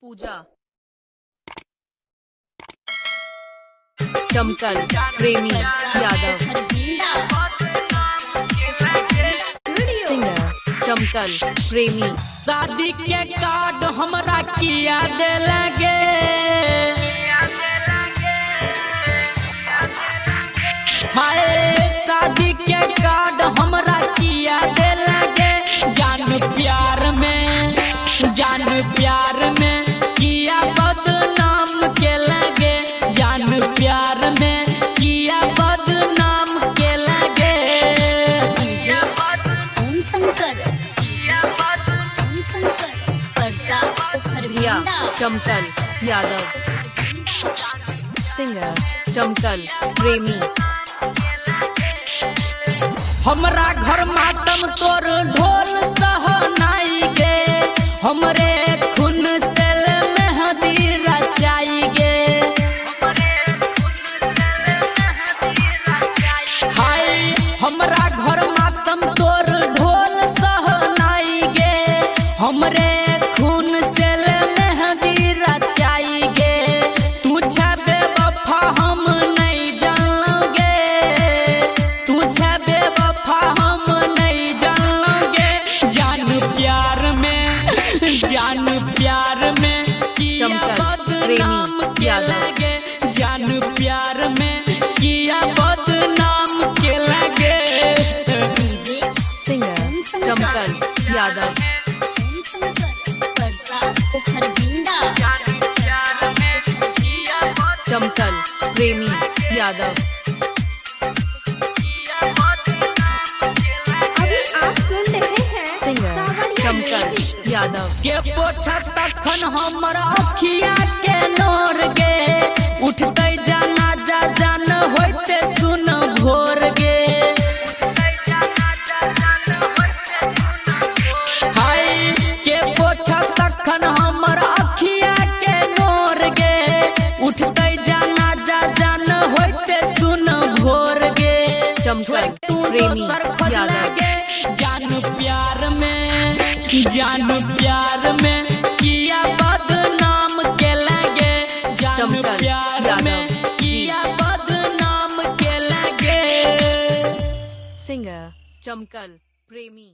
पूजा, चमकल, प्रेमी, यादव, सिंगर, चमकल, प्रेमी। शादी के कार्ड हमरा किया दे लगे, हाय शादी के कार्ड हमरा किया दे लगे। जान प्यार में किया बदनाम के लगे, जान प्यार में किया बदनाम के लगे। चमकल, यादव, सिंगर, चमकल, प्रेमी। हमरा घर मातम तोर ढोल सहनाई गे, हमरे खून से मेहंदी रचाई गे। हाय हमरा घर मातम तोर ढोल सहनाई गे, हमरे खून से मेहंदी रचाई गे। तू छबे वफा हम नहीं जानोगे, तू छबे वफा हम नहीं जानोगे। जान प्यार में किया बदनाम के लगे, जान प्यार में किया बदनाम के लगे। सिंगर, चमकल, यादव, चमकल, प्रेमी, यादव। सिंगर, चमकल, यादव। के पोछा तखन हमर अखिया के नोर गे, उठते जाना जा जान होते सुन भोर गे। हाय के पोछा तखन हमर अखिया के नोर गे, उठते जाना जा जान होते सुन भोर गे। चमकल, प्रेमी, यादव। जान प्यार में किया बदनाम के लगे, जान प्यार में किया बदनाम के लगे। सिंगर, चमकल, प्रेमी।